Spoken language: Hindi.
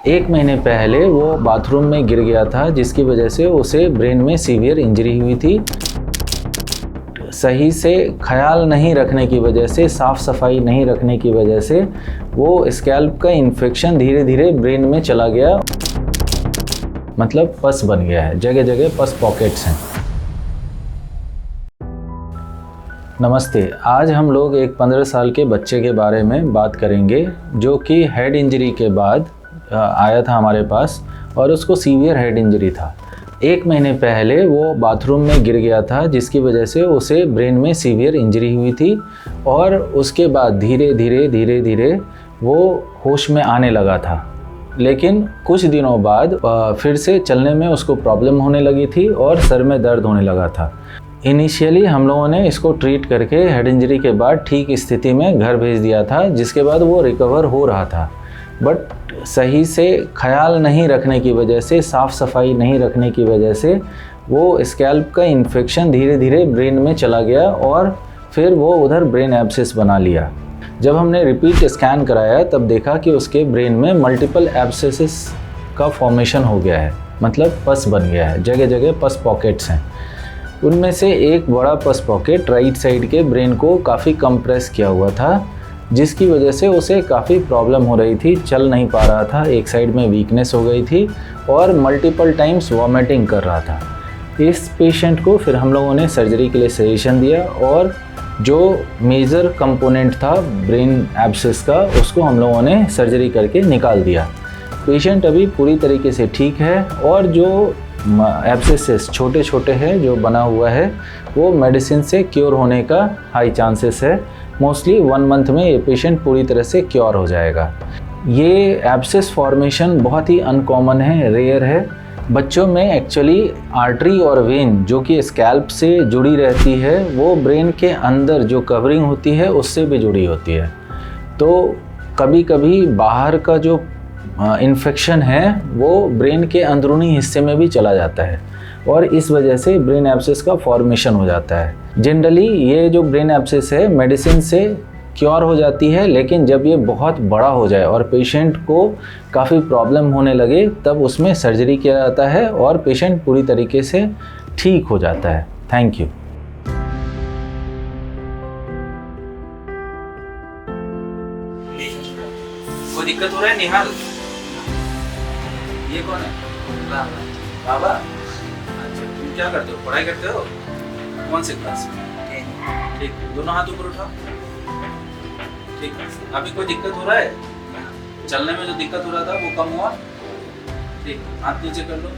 1 महीने पहले वो बाथरूम में गिर गया था, जिसकी वजह से उसे ब्रेन में सीवियर इंजरी हुई थी। सही से ख्याल नहीं रखने की वजह से, साफ़ सफाई नहीं रखने की वजह से वो स्कैल्प का इन्फेक्शन धीरे धीरे ब्रेन में चला गया, मतलब पस बन गया है, जगह जगह पस पॉकेट्स हैं। नमस्ते, आज हम लोग एक 15 साल के बच्चे के बारे में बात करेंगे जो कि हेड इंजरी के बाद आया था हमारे पास और उसको सीवियर हेड इंजरी था। 1 महीने पहले वो बाथरूम में गिर गया था, जिसकी वजह से उसे ब्रेन में सीवियर इंजरी हुई थी और उसके बाद धीरे धीरे वो होश में आने लगा था। लेकिन कुछ दिनों बाद फिर से चलने में उसको प्रॉब्लम होने लगी थी और सर में दर्द होने लगा था। इनिशियली हम लोगों ने इसको ट्रीट करके हेड इंजरी के बाद ठीक स्थिति में घर भेज दिया था, जिसके बाद वो रिकवर हो रहा था। बट सही से ख्याल नहीं रखने की वजह से, साफ़ सफाई नहीं रखने की वजह से वो स्कैल्प का इन्फेक्शन धीरे धीरे ब्रेन में चला गया और फिर वो उधर ब्रेन एब्सेस बना लिया। जब हमने रिपीट स्कैन कराया तब देखा कि उसके ब्रेन में मल्टीपल एब्सेसेस का फॉर्मेशन हो गया है, मतलब पस बन गया है, जगह जगह पस पॉकेट्स हैं। उनमें से एक बड़ा पस पॉकेट राइट साइड के ब्रेन को काफ़ी कंप्रेस किया हुआ था, जिसकी वजह से उसे काफ़ी प्रॉब्लम हो रही थी, चल नहीं पा रहा था, एक साइड में वीकनेस हो गई थी और मल्टीपल टाइम्स वॉमिटिंग कर रहा था। इस पेशेंट को फिर हम लोगों ने सर्जरी के लिए सजेशन दिया और जो मेजर कंपोनेंट था ब्रेन एब्सेस का, उसको हम लोगों ने सर्जरी करके निकाल दिया। पेशेंट अभी पूरी तरीके से ठीक है और जो एब्सेसेस छोटे छोटे हैं जो बना हुआ है, वो मेडिसिन से क्योर होने का हाई चांसेस है। मोस्टली 1 मंथ में ये पेशेंट पूरी तरह से क्योर हो जाएगा। ये एब्सेस फॉर्मेशन बहुत ही अनकॉमन है, रेयर है। बच्चों में एक्चुअली आर्टरी और वेन जो कि स्कैल्प से जुड़ी रहती है, वो ब्रेन के अंदर जो कवरिंग होती है उससे भी जुड़ी होती है। तो कभी कभी बाहर का जो इन्फेक्शन है वो ब्रेन के अंदरूनी हिस्से में भी चला जाता है और इस वजह से ब्रेन एब्सेस का फॉर्मेशन हो जाता है। जनरली ये जो ब्रेन एब्सेस है मेडिसिन से क्योर हो जाती है, लेकिन जब ये बहुत बड़ा हो जाए और पेशेंट को काफ़ी प्रॉब्लम होने लगे तब उसमें सर्जरी किया जाता है और पेशेंट पूरी तरीके से ठीक हो जाता है। Thank you. कोई दिक्कत हो रहा है निहाल? ये कौन है? बाबा। अच्छा, तुम क्या करते हो? पढ़ाई करते हो? कौन से क्लास में? ठीक है, दोनों हाथ ऊपर उठाओ। ठीक है, अभी कोई दिक्कत हो रहा है? चलने में जो दिक्कत हो रहा था वो कम हुआ? ठीक, हाथ नीचे कर लो।